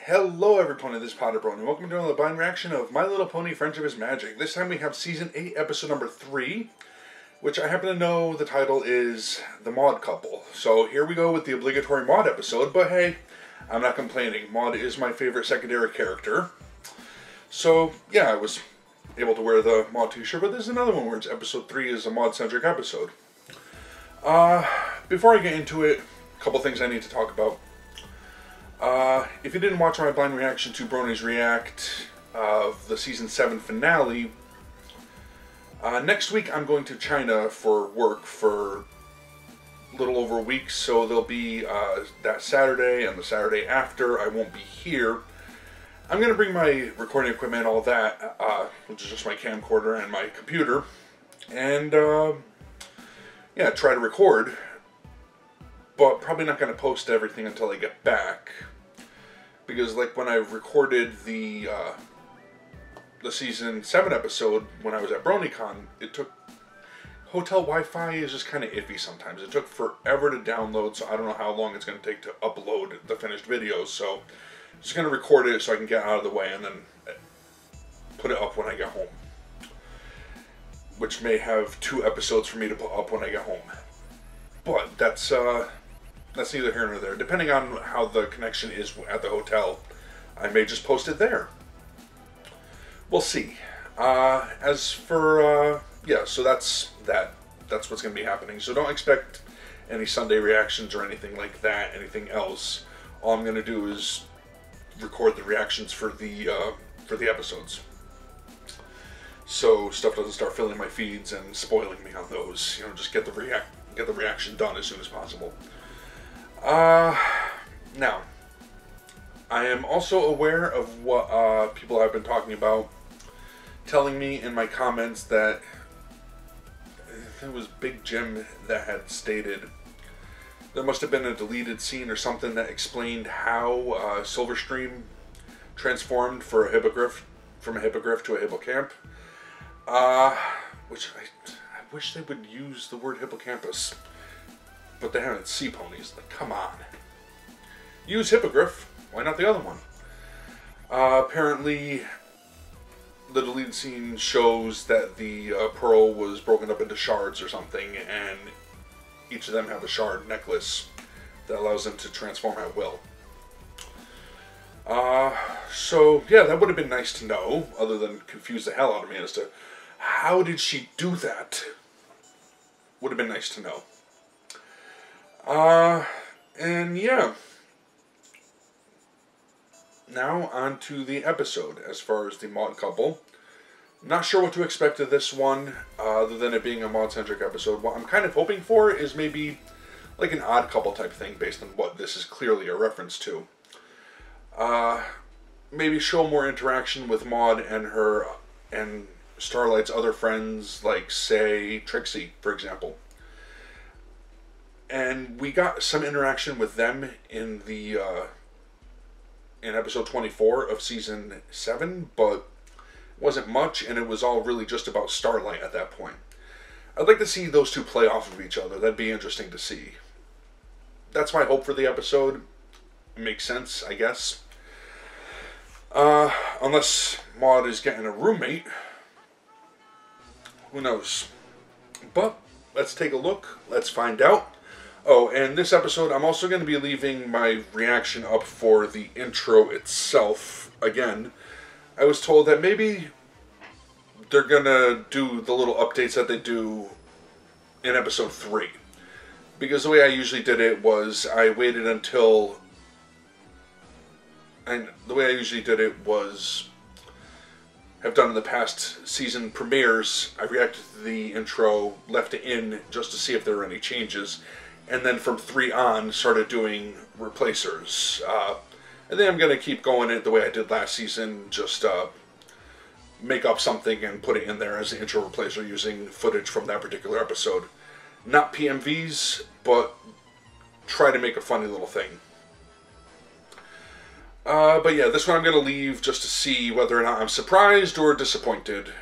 Hello everyone, this is PotterBrony. Welcome to another blind reaction of My Little Pony Friendship is Magic. This time we have Season 8, Episode number 3, which I happen to know the title is The Maud Couple. So here we go with the obligatory Maud episode, but hey, I'm not complaining. Maud is my favorite secondary character. So yeah, I was able to wear the Maud t-shirt, but there's another one where it's Episode 3 is a Maud-centric episode. Before I get into it, a couple things I need to talk about. If you didn't watch my blind reaction to Brony's React of the Season 7 finale, next week I'm going to China for work for a little over a week, so there'll be that Saturday and the Saturday after. I won't be here. I'm going to bring my recording equipment and all that, which is just my camcorder and my computer, and yeah, try to record. But probably not going to post everything until I get back, because like when I recorded the Season 7 episode when I was at BronyCon, it took, hotel Wi-Fi is just kind of iffy sometimes. It took forever to download, so I don't know how long it's going to take to upload the finished videos, so I'm just going to record it so I can get out of the way and then put it up when I get home, which may have 2 episodes for me to put up when I get home. But that's neither here nor there. Depending on how the connection is at the hotel, I may just post it there. We'll see. As for, yeah, so that's what's going to be happening. So don't expect any Sunday reactions or anything like that, anything else. All I'm going to do is record the reactions for the episodes, so stuff doesn't start filling my feeds and spoiling me on those. You know, just get the reaction done as soon as possible. Now, I am also aware of what people have been talking about, telling me in my comments that it was Big Jim that had stated there must have been a deleted scene or something that explained how Silverstream transformed for a hippogriff, from a hippogriff to a hippocamp. Which I wish they would use the word hippocampus, but they haven't. Sea ponies, like, come on. Use hippogriff, why not the other one? Apparently, the deleted scene shows that the pearl was broken up into shards or something, and each of them have a shard necklace that allows them to transform at will. So, yeah, that would have been nice to know, other than confuse the hell out of me as to how did she do that? Would have been nice to know. And yeah. Now on to the episode as far as the Maud couple. Not sure what to expect of this one, other than it being a Maud-centric episode. What I'm kind of hoping for is maybe like an Odd Couple type thing based on what this is clearly a reference to. Maybe show more interaction with Maud and her and Starlight's other friends, like, say, Trixie, for example. And we got some interaction with them in the in episode 24 of Season 7, but it wasn't much, and it was all really just about Starlight at that point. I'd like to see those two play off of each other. That'd be interesting to see. That's my hope for the episode. It makes sense, I guess. Unless Maud is getting a roommate. Who knows? But let's take a look. Let's find out. Oh, and this episode, I'm also going to be leaving my reaction up for the intro itself. Again, I was told that maybe they're going to do the little updates that they do in episode 3. Because the way I usually did it was I waited until... And the way I usually did it was... have done in the past season premieres, I reacted to the intro, left it in just to see if there were any changes, and then from 3 on started doing replacers. And then I'm going to keep going it the way I did last season, just make up something and put it in there as the intro replacer using footage from that particular episode. Not PMVs, but try to make a funny little thing. But yeah, this one I'm going to leave just to see whether or not I'm surprised or disappointed.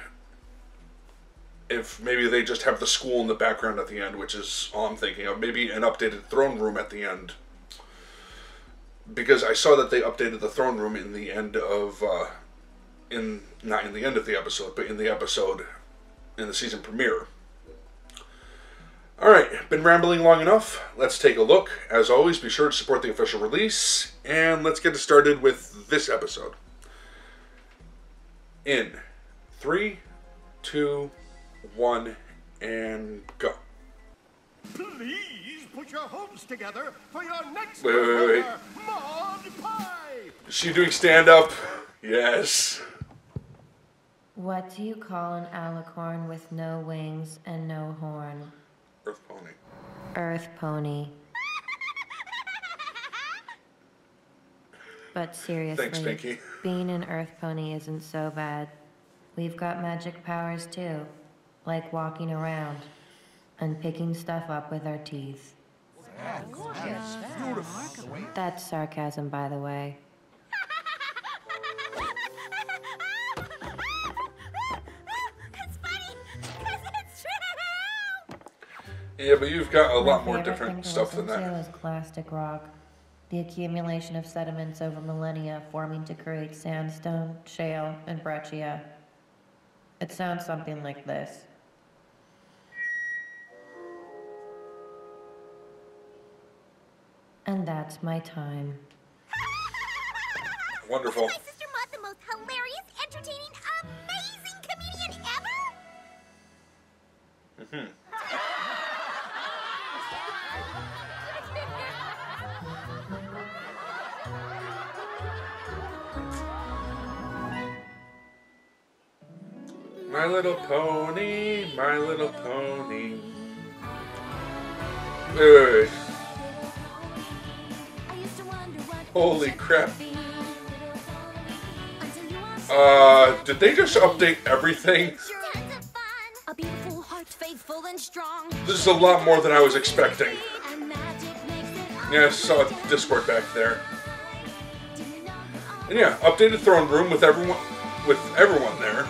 If maybe they just have the school in the background at the end, which is all I'm thinking of. Maybe an updated throne room at the end. because I saw that they updated the throne room in the end of, not in the end of the episode, but in the episode in the season premiere. Alright, been rambling long enough. Let's take a look. As always, be sure to support the official release, and let's get started with this episode. In 3, 2, 1, and go. Please put your homes together for your next Wait. Mod Pie. Is she doing stand-up? Yes. What do you call an alicorn with no wings and no horn? Earth Pony. Earth pony. But seriously, Thanks, Pinky. being an earth pony isn't so bad. We've got magic powers too, like walking around and picking stuff up with our teeth. That's sarcasm, by the way. Yeah, but you've got a lot more My favorite different thing to stuff than listen that. to is plastic rock. The accumulation of sediments over millennia forming to create sandstone, shale, and breccia. It sounds something like this. And that's my time. Wonderful. Wasn't my sister Maud the most hilarious, entertaining, amazing comedian ever? My Little Pony, My Little Pony. Wait. Holy crap. Did they just update everything? A beautiful heart, faithful and strong. This is a lot more than I was expecting. Yeah, I saw a Discord back there. And yeah, updated throne room with everyone there.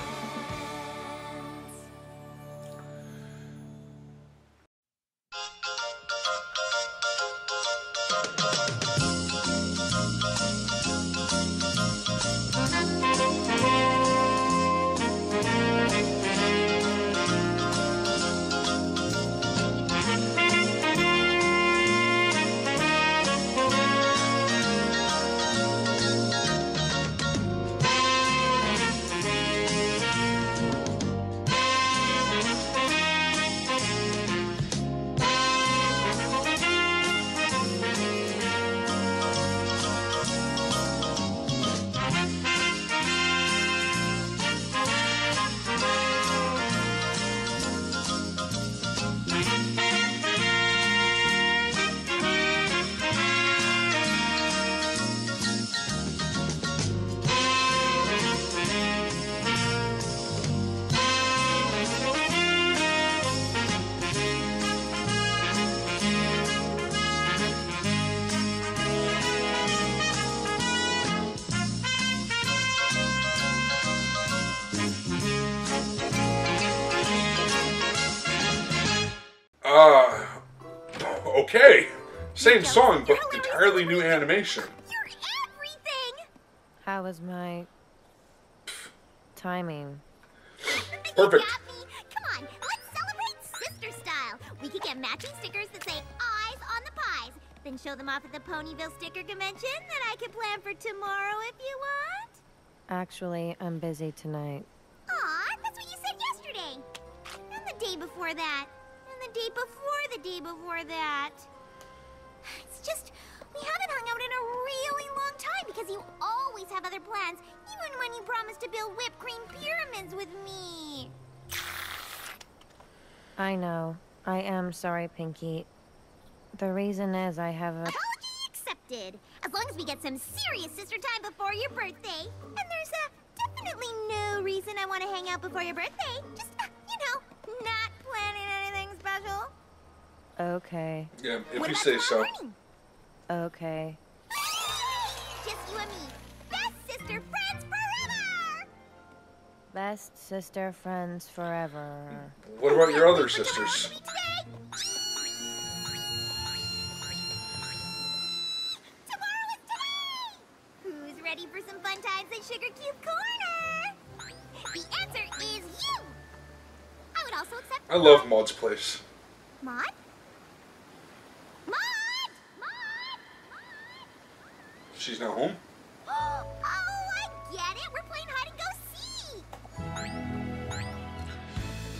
Okay. Same song, but entirely new animation. You're everything! How was my timing? Perfect. You got me. Come on, let's celebrate sister style. We could get matching stickers that say eyes on the pies, then show them off at the Ponyville sticker convention that I could plan for tomorrow if you want. Actually, I'm busy tonight. Aw, that's what you said yesterday. And the day before that. And the day before the day before that. It's just, we haven't hung out in a really long time because you always have other plans, even when you promised to build whipped cream pyramids with me. I know. I am sorry, Pinky. The reason is I have a... Apology accepted. As long as we get some serious sister time before your birthday. And there's definitely no reason I want to hang out before your birthday. Just, you know, not planning anything special. Okay. Yeah, if What you about say tomorrow so. morning? Okay. Just you and me. Best sister friends forever! Best sister friends forever. What about your other For tomorrow sisters? to be today. Tomorrow is today! for some fun times at Sugar Cube Corner? The answer is you! I would also accept... I love Maud's place. Maud? Maud! Maud! She's not home? Oh, I get it. We're playing hide and go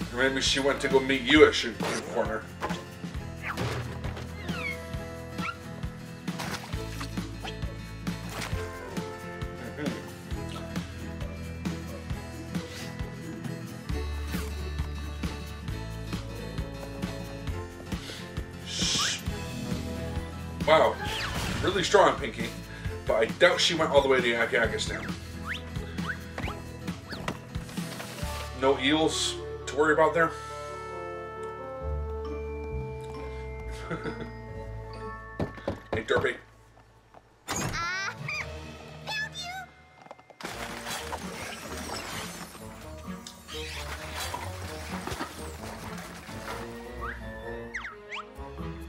seek. Or maybe she went to go meet you at Sugar Cube Corner. Wow, really strong, Pinky, but I doubt she went all the way to Afghanistan. No eels to worry about there? Hey, Derpy. Found you!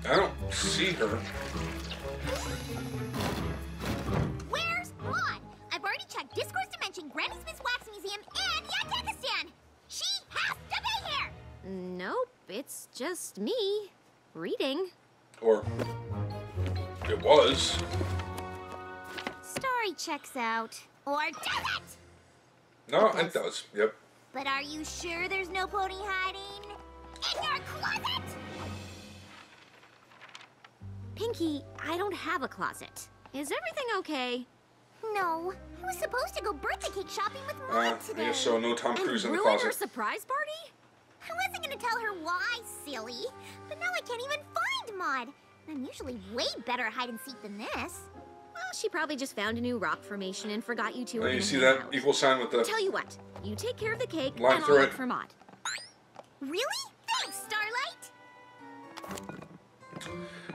I don't see her. Where's Maud? I've already checked Discourse Dimension, Granny Smith's Wax Museum, and Yakakistan. She has to be here! Nope, it's just me. Reading. Or it was. Story checks out. Or does it? No, It it does. Yep. But are you sure there's no pony hiding in your closet? Pinky, I don't have a closet. Is everything okay? No. I was supposed to go birthday cake shopping with Maud I today. guess so. No Tom Cruise in the ruin her closet. surprise party? I wasn't gonna tell her why, silly. But now I can't even find Maud. I'm usually way better at hide and seek than this. Well, she probably just found a new rock formation and forgot you two were And you gonna see hang that out. equal sign with the Tell you what, you take care of the cake Line and I'll through look it. for Maud. Really? Thanks, Starlight.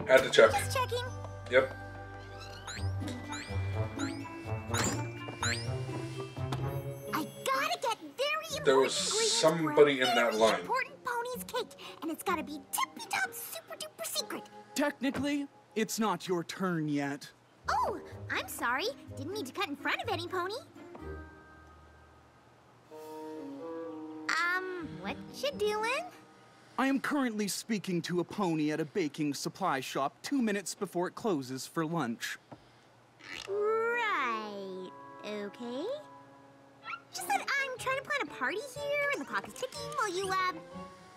had to check. Just checking. Yep. I gotta get very important There was ingredients somebody for a in that very line. important pony's cake, and it's gotta be tippy-top, super-duper secret. Technically, it's not your turn yet. Oh, I'm sorry. Didn't mean to cut in front of any pony. What you doing? I am currently speaking to a pony at a baking supply shop 2 minutes before it closes for lunch. Right. Okay. Just that I'm trying to plan a party here, and the clock is ticking while you,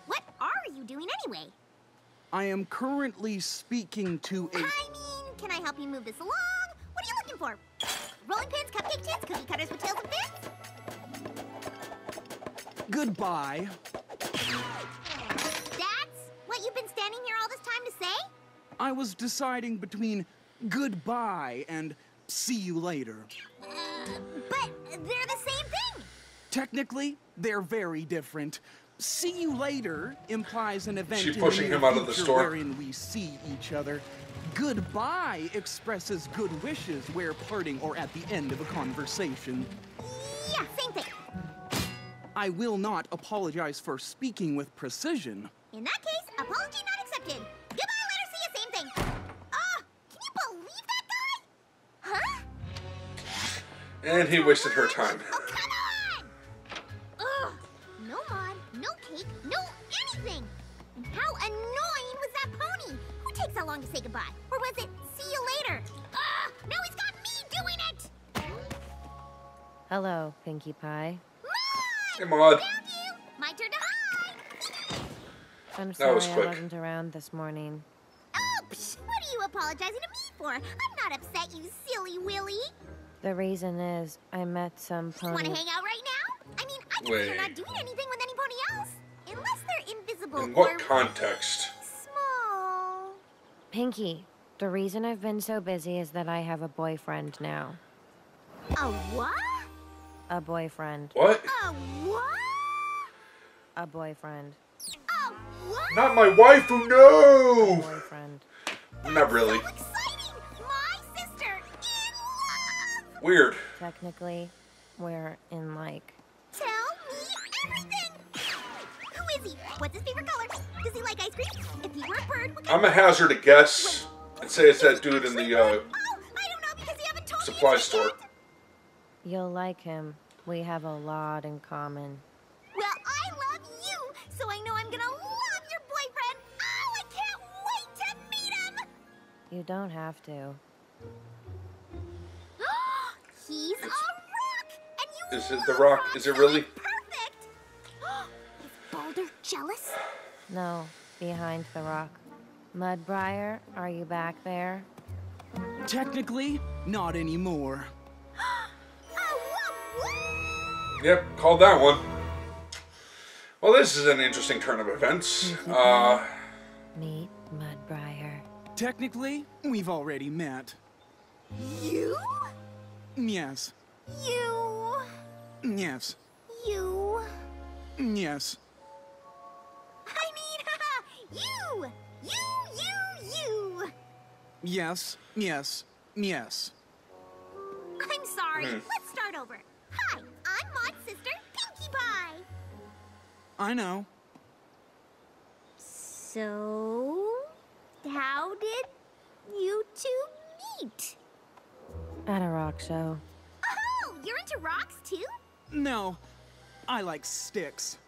what are you doing anyway? I am currently speaking to a... I mean, can I help you move this along? What are you looking for? Rolling pins, cupcake tins, cookie cutters with tails and fins? Goodbye. That's what you've been standing here all this time to say? I was deciding between goodbye and see you later. But they're the same thing. Technically, they're very different. See you later implies an event She's in pushing the him near out of the future store. wherein we see each other. Goodbye expresses good wishes where parting or at the end of a conversation. Yeah, same thing. I will not apologize for speaking with precision. In that case, apology not accepted. Goodbye, later, see you, same thing. Can you believe that guy? Huh? And he wasted her time. Oh, come on! Ugh. No Maud, no cake, no anything. And how annoying was that pony? Who takes that long to say goodbye? Or was it, see you later? Ugh, now he's got me doing it! Hello, Pinkie Pie. Hey, Maud. Found you! My turn to hide! I'm That sorry was I quick. wasn't around this morning. Oh, psh, what are you apologizing to me for? I'm not upset, you silly Willy. The reason is I met some Want to pony. hang out right now? I mean, I guess Wait. you're not doing anything with any pony else. Unless they're invisible In or what context? small. Pinkie, the reason I've been so busy is that I have a boyfriend now. A what? A boyfriend. What? A what? A boyfriend. A what? Not my waifu, no! Boyfriend. Not really. So exciting! My sister in love! Weird. Technically, we're in like... Tell me everything! Who is he? What's his favorite color? Does he like ice cream? If he were a bird, what kind I'm gonna hazard a guess and say it's that dude in the Oh, I don't know because you haven't told supply me store. yet. You'll like him. We have a lot in common. Well, I love you, so I know I'm gonna love your boyfriend. Oh, I can't wait to meet him! You don't have to. He's a rock, and you Is it love the rock? rocks, Is it so really? I'm perfect. Is Boulder jealous? No, behind the rock. Mudbriar, are you back there? Technically, not anymore. Yep, called that one. Well, this is an interesting turn of events. Meet Mudbriar. Technically, we've already met. You? Yes. You? Yes. You? Yes. I mean, you! You! Yes. Yes. Yes. I'm sorry. Let's start over. Hi, I'm Maud's sister, Pinkie Pie. I know. So, how did you two meet? At a rock show. Oh, you're into rocks too? No, I like sticks.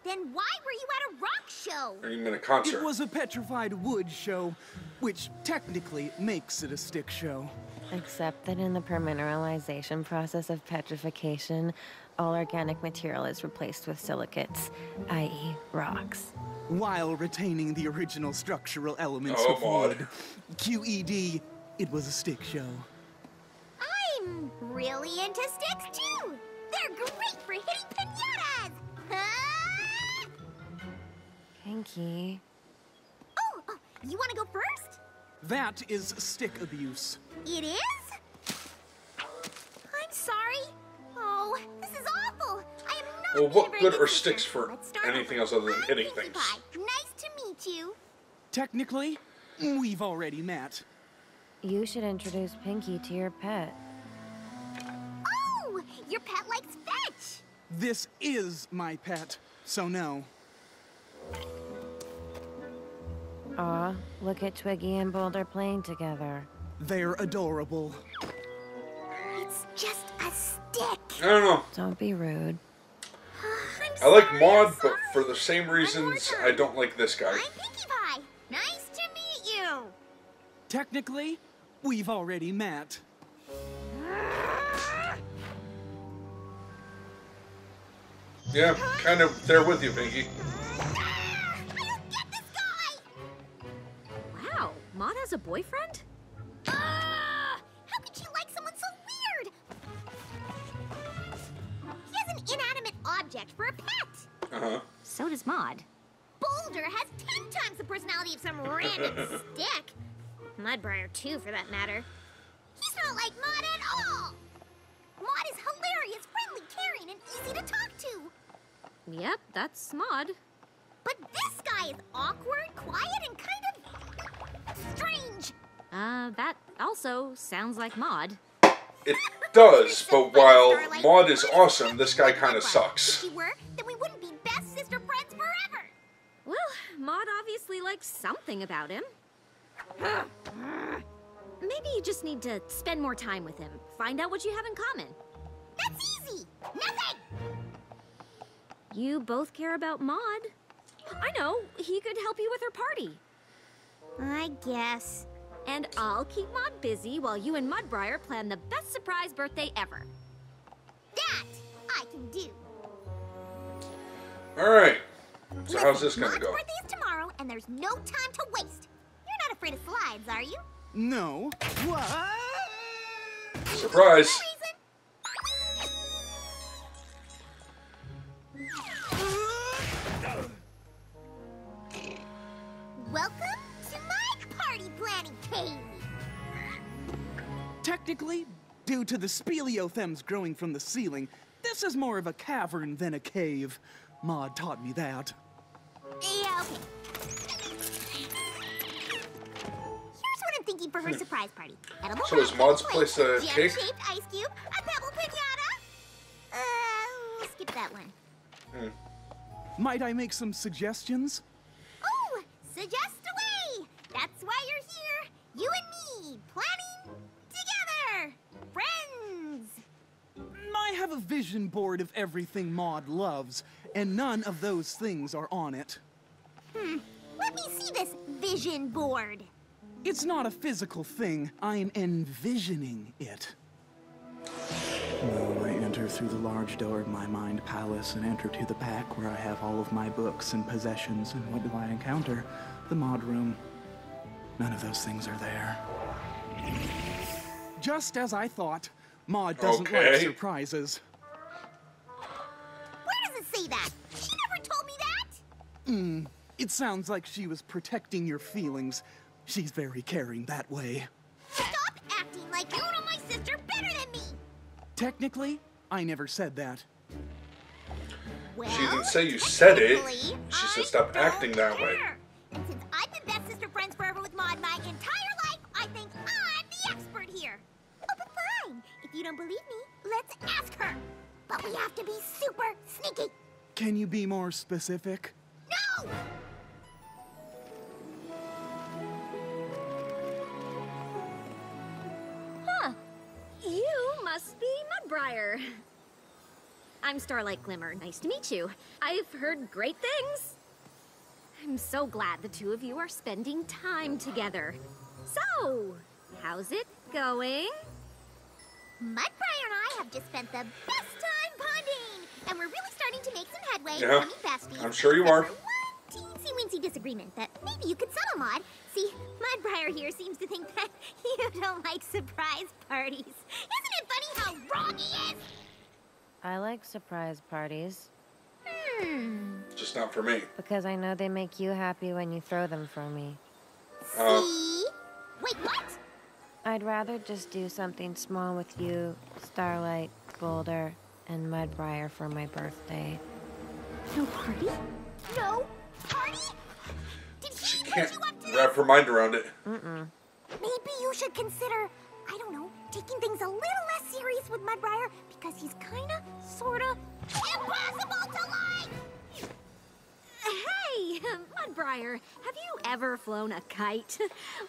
Then why were you at a rock show? Or you mean a It concert? was a petrified wood show, which technically makes it a stick show. Except that in the permineralization process of petrification, all organic material is replaced with silicates, i.e. rocks. While retaining the original structural elements Oh, of Maud. wood. QED, it was a stick show. I'm really into sticks too. They're great for hitting piñatas. Ah! Pinkie. Oh, you want to go first? That is stick abuse. It is? I'm sorry. Oh, this is awful. I am not Well, being a what very good good are sister. sticks for Let's start anything over. else other than I'm hitting Pinkie things? Pie. Nice to meet you. Technically, we've already met. You should introduce Pinkie to your pet. Oh, your pet likes fetch. This is my pet, so no. Aw, look at Twiggy and Boulder playing together. They're adorable. It's just a stick. I don't know. Don't be rude. I like I'm Maud, sorry. but for the same reasons, I don't like this guy. I'm Pinkie Pie. Nice to meet you. Technically, we've already met. Yeah, kind of there with you, Pinkie. I don't get this guy. Wow, Maud has a boyfriend? How could you like someone so weird? He has an inanimate object for a pet. Uh-huh. So does Maud. Boulder has 10 times the personality of some random stick. Mudbriar, too, for that matter. He's not like Maud at all. Maud is hilarious, friendly, caring, and easy to talk to. Yep, that's Maud. But this guy is awkward, quiet, and kind of strange. That also sounds like Maud. It does, but while Maud is awesome, this guy kind of If sucks. she were, then we wouldn't be best sister friends forever. Well, Maud obviously likes something about him. Maybe you just need to spend more time with him. Find out what you have in common. That's easy. Nothing. You both care about Maud. I know, he could help you with her party. I guess. And I'll keep Maud busy while you and Mudbriar plan the best surprise birthday ever. That I can do. Alright. So Listen, how's this gonna Maud's go? birthday is tomorrow, and there's no time to waste. You're not afraid of slides, are you? No. What? Surprise. No reason. Welcome to my party planning cave. Technically, due to the speleothems growing from the ceiling, this is more of a cavern than a cave. Maud taught me that. Yeah, okay. Here's what I'm thinking for her surprise party. Edible So is rock, Maud's plate, place a cake? gem-shaped ice cube, a pebble pinata. We'll skip that one. Might I make some suggestions? Oh, suggest away. That's why you're here. You and me, planning together. Friends. have a vision board of everything Maud loves, and none of those things are on it. Let me see this vision board. It's not a physical thing. I'm envisioning it. Now I enter through the large door of my mind palace and enter to the back where I have all of my books and possessions. And what do I encounter? The Maud room. None of those things are there. Just as I thought, Maud doesn't like surprises. Where does it say that? She never told me that. It sounds like she was protecting your feelings. She's very caring that way. Stop acting like you know my sister better than me. Technically, I never said that. Well, She didn't say you said it. technically, She said I stop don't acting that way. care. And since I've been best sister friends forever with Maud my entire life, I think I'm the expert here. Oh, but fine. If you don't believe me, let's ask her. But we have to be super sneaky. Can you be more specific? No! Huh. You must be Mudbriar. I'm Starlight Glimmer. Nice to meet you. I've heard great things. I'm so glad the two of you are spending time together. So, how's it going? Mudbriar and I have just spent the best time bonding, and we're really starting to make some headway, Yeah, becoming besties. I'm sure you Except are. for one teensy-weensy disagreement that maybe you could settle, Maud. See, Mudbriar here seems to think that you don't like surprise parties. Isn't it funny how wrong he is? I like surprise parties Just not for me. because I know they make you happy when you throw them for me. See? Wait, what? I'd rather just do something small with you, Starlight, Boulder, and Mudbriar for my birthday. No party? No party? Did She he can't put you up to wrap this? her mind around it. Maybe you should consider, I don't know, taking things a little less serious with Mudbriar because he's kinda, sorta, impossible to like! Hey, Mudbriar, have you ever flown a kite?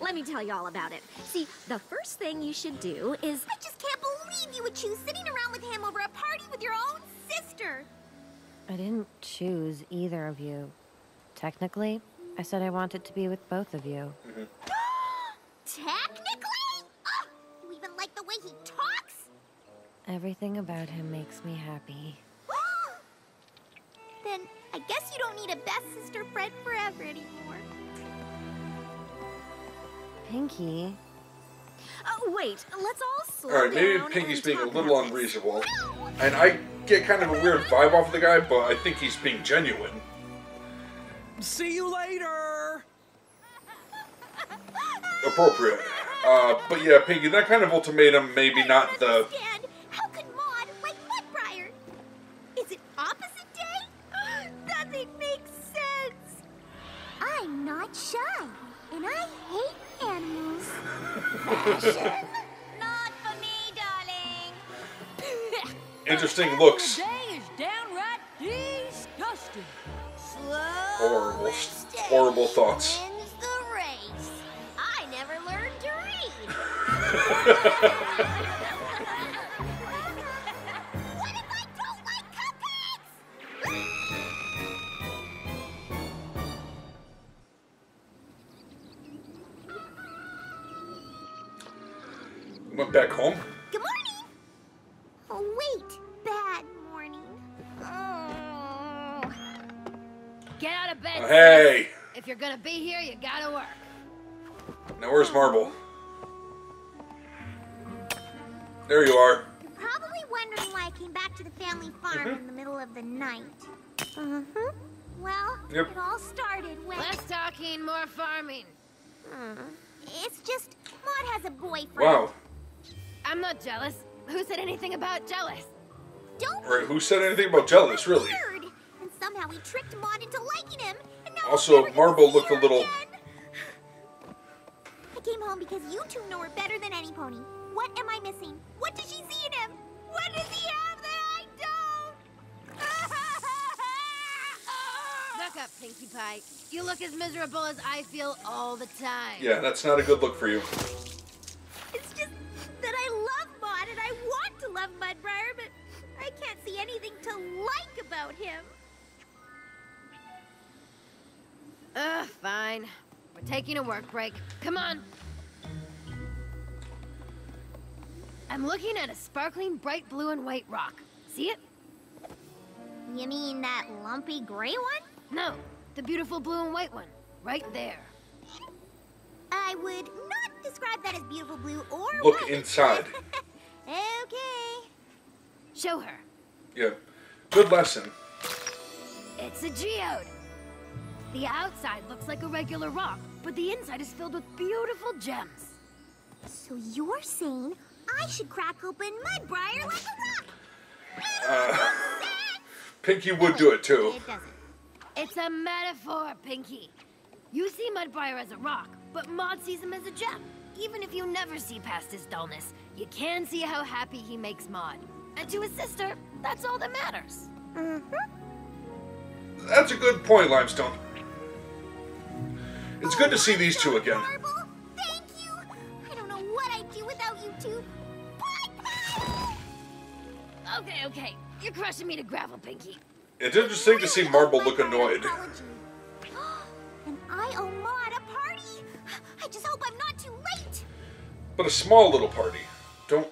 Let me tell you all about it. See, the first thing you should do is... I just can't believe you would choose sitting around with him over a party with your own sister! I didn't choose either of you. Technically, I said I wanted to be with both of you. Technically? Oh, you even like the way he talks? Everything about him makes me happy. Then I guess you don't need a best sister friend forever anymore. Pinky, Oh, wait, let's all slow Alright, maybe down Pinky's and being a talk little about this. unreasonable. And I get kind of a weird vibe off the guy, but I think he's being genuine. See you later! Appropriate. But yeah, Pinky, that kind of ultimatum, maybe not the... Understand? How could Maud like Mudbriar? Is it opposite day? Nothing makes sense. I'm not shy, and I hate animals. Fashion? Not for me, darling. Interesting looks. Day is downright disgusting. Slow Horrible, and steady horrible thoughts. wins the race. I never learned to read. What if I don't like cupcakes? Went back home. Good morning. Oh, wait. Bad morning. Oh. Get out of bed, sis. Hey! If you're gonna be here, you gotta work. Now where's Marble? There you are. You're probably wondering why I came back to the family farm in the middle of the night. Well, Yep. it all started when... Less talking, more farming. It's just, Maud has a boyfriend. Wow. I'm not jealous. Who said anything about jealous? Don't Right, who said anything about jealous, really? weird. And somehow he tricked Maud into liking him. And now Also, I'm never gonna Marble see looked a her little- again. I came home because you two know her better than any pony. What am I missing? What does she see in him? What does he have that I don't? Back up, Pinkie Pie. You look as miserable as I feel all the time. Yeah, that's not a good look for you. It's just that I love Maud and I want to love Mudbriar, but I can't see anything to like about him. Fine. We're taking a work break. Come on. I'm looking at a sparkling bright blue and white rock. See it? You mean that lumpy gray one? No, the beautiful blue and white one. Right there. I would not describe that as beautiful blue or Look white. inside. Okay. Show her. Yeah. Good lesson. It's a geode. The outside looks like a regular rock, but the inside is filled with beautiful gems. So you're saying I should crack open Mudbriar like a rock? Pinky would do it too. It doesn't. It's a metaphor, Pinky. You see Mudbriar as a rock, but Maud sees him as a gem. Even if you never see past his dullness, you can see how happy he makes Maud. And to his sister, that's all that matters. That's a good point, Limestone. It's good to see these two again. Marble, thank you. I don't know what I'd do without you two. Okay. You're crushing me to gravel, Pinky. It's interesting to see Marble look annoyed. And I owe Maud a party. I just hope I'm not too late. But a small little party. Don't...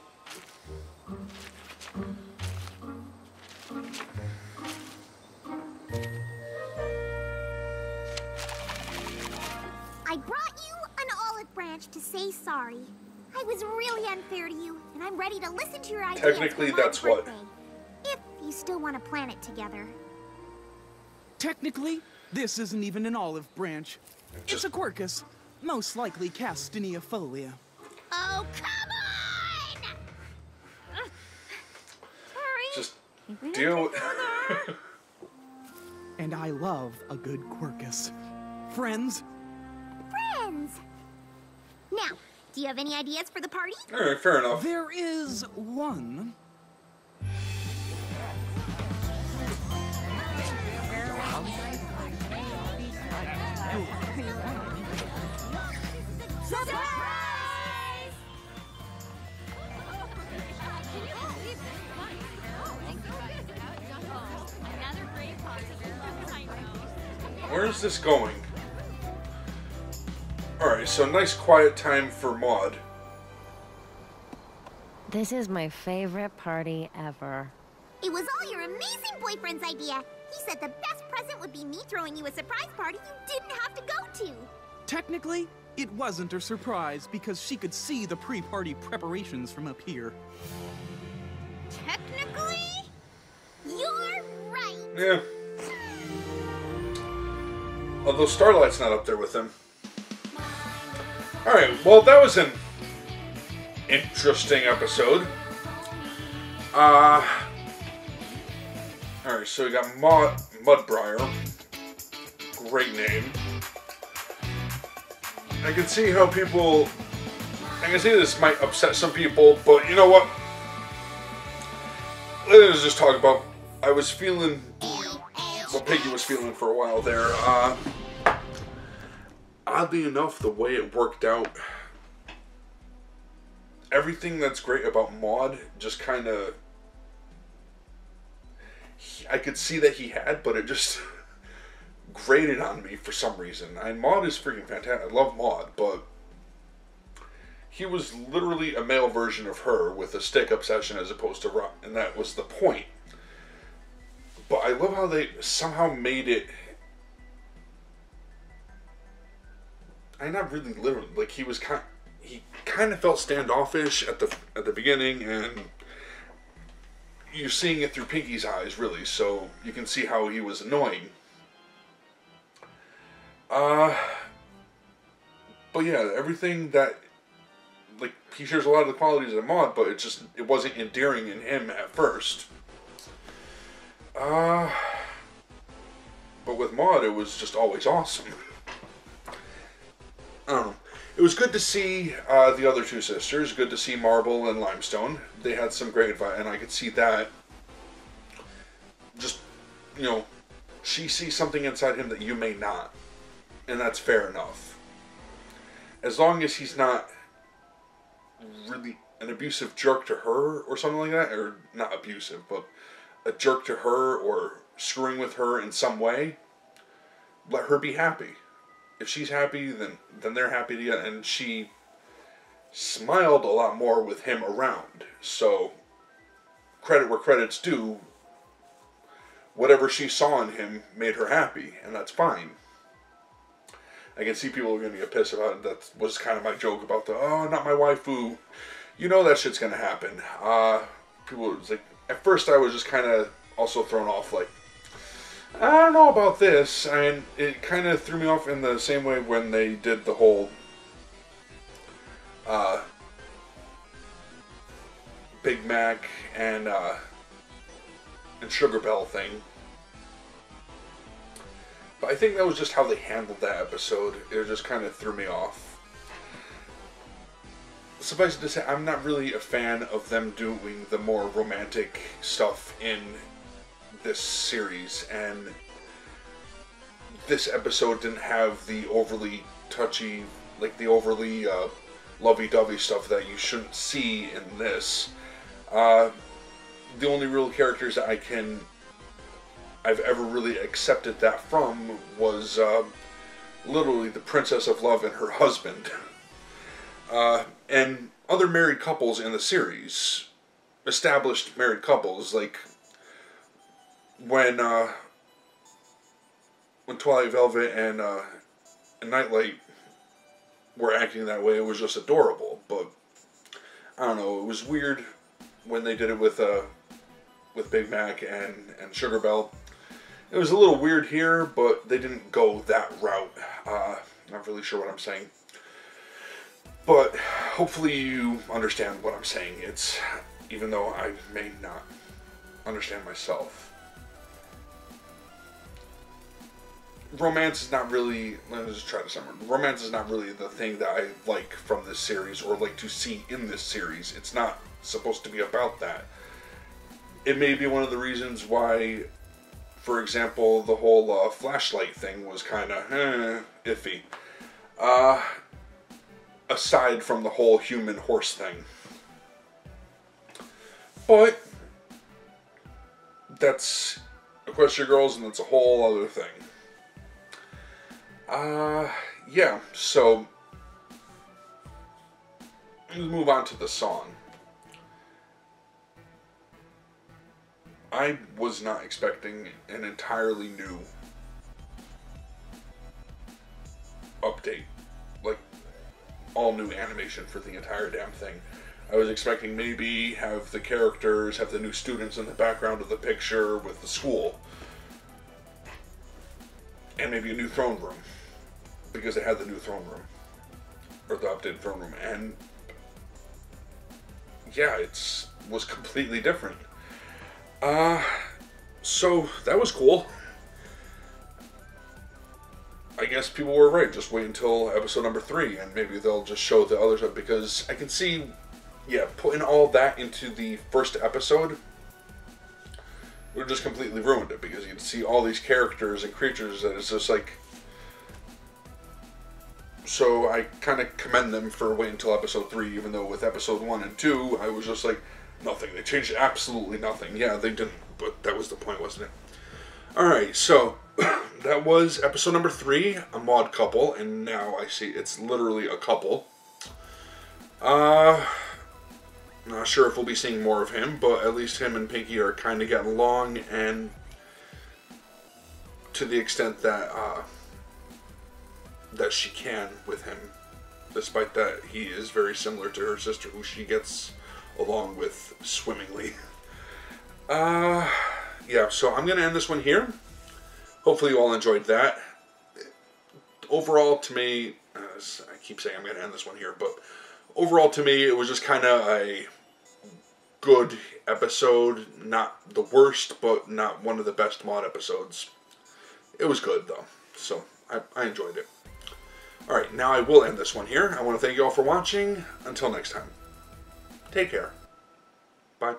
I brought you an olive branch to say sorry. I was really unfair to you, and I'm ready to listen to your ideas. Technically, for my that's what? birthday, if you still want to plan it together. Technically, this isn't even an olive branch. It's a quercus, most likely Castiniafolia. Oh, come on! Sorry. Just deal with... And I love a good quercus. Friends, Friends. Now, do you have any ideas for the party? Alright, fair enough. there is one. Surprise! Where is this going? Alright, so nice quiet time for Maud. This is my favorite party ever. It was all your amazing boyfriend's idea. He said the best present would be me throwing you a surprise party you didn't have to go to. Technically, it wasn't a surprise because she could see the pre-party preparations from up here. Technically, you're right. Yeah. Although Starlight's not up there with them. Alright, well that was an interesting episode. Alright, so we got Mudbriar. Great name. I can see how people... I can see this might upset some people, but you know what? Let's just talk about... I was feeling... what Piggy was feeling for a while there. Oddly enough, the way it worked out... Everything that's great about Maud just kind of... I could see that he had, but it just grated on me for some reason. And Maud is freaking fantastic. I love Maud, but he was literally a male version of her with a stick obsession as opposed to rock, and that was the point. But I love how they somehow made it. I'm not really literally like he kind of felt standoffish at the beginning, and you're seeing it through Pinky's eyes, really, so you can see how he was annoying. But yeah, everything that, like, he shares a lot of the qualities of Maud, but it wasn't endearing in him at first. But with Maud, it was just always awesome. I don't know. It was good to see the other two sisters. Good to see Marble and Limestone. They had some great advice, and I could see that. Just, you know, she sees something inside him that you may not. And that's fair enough. As long as he's not really an abusive jerk to her or something like that, or not abusive, but a jerk to her or screwing with her in some way, let her be happy. If she's happy, then they're happy together. And she smiled a lot more with him around. So, credit where credit's due. Whatever she saw in him made her happy, and that's fine. I can see people are going to get pissed about it. That was kind of my joke about oh, not my waifu. You know that shit's going to happen. People was like, at first I was just kind of also thrown off, like, I don't know about this. And it kind of threw me off in the same way when they did the whole Big Mac and Sugar Bell thing. But I think that was just how they handled that episode. It just kind of threw me off. Suffice it to say, I'm not really a fan of them doing the more romantic stuff in this series. And this episode didn't have the overly touchy, like the overly lovey-dovey stuff that you shouldn't see in this. The only real characters that I've ever really accepted that from was literally the Princess of Love and her husband. And other married couples in the series. Established married couples, like when Twilight Velvet and Nightlight were acting that way, it was just adorable. But I don't know, it was weird when they did it with Big Mac and Sugar Bell. It was a little weird here, but they didn't go that route. Not really sure what I'm saying. But hopefully you understand what I'm saying. It's, even though I may not understand myself. Romance is not really, let me just try to summarize. Romance is not really the thing that I like from this series, or like to see in this series. It's not supposed to be about that. It may be one of the reasons why, for example, the whole flashlight thing was kind of iffy. Aside from the whole human horse thing. But that's Equestria Girls, and that's a whole other thing. Yeah, so let's move on to the song. I was not expecting an entirely new update. Like, all new animation for the entire damn thing. I was expecting maybe have the characters, have the new students in the background of the picture with the school. And maybe a new throne room. Because they had the new throne room. Or the updated throne room. And yeah, it was completely different. So that was cool. I guess people were right. Just wait until episode number 3, and maybe they'll just show the other stuff. Because I can see, yeah, putting all that into the first episode would have just completely ruined it. Because you'd see all these characters and creatures that it's just like. So I kind of commend them for waiting until episode 3, even though with episode 1 and 2, I was just like, nothing. They changed absolutely nothing. Yeah, they didn't, but that was the point, wasn't it? Alright, so that was episode number 3, a mod couple, and now I see it's literally a couple. Not sure if we'll be seeing more of him, but at least him and Pinky are kind of getting along, and to the extent that that she can with him, despite that he is very similar to her sister, who she gets along with swimmingly. Yeah, so I'm going to end this one here. Hopefully you all enjoyed that. Overall, to me, I keep saying I'm going to end this one here, but overall to me, it was just kind of a good episode. Not the worst, but not one of the best mod episodes. It was good, though, so I enjoyed it. Alright, now I will end this one here. I want to thank you all for watching. Until next time, take care. Bye.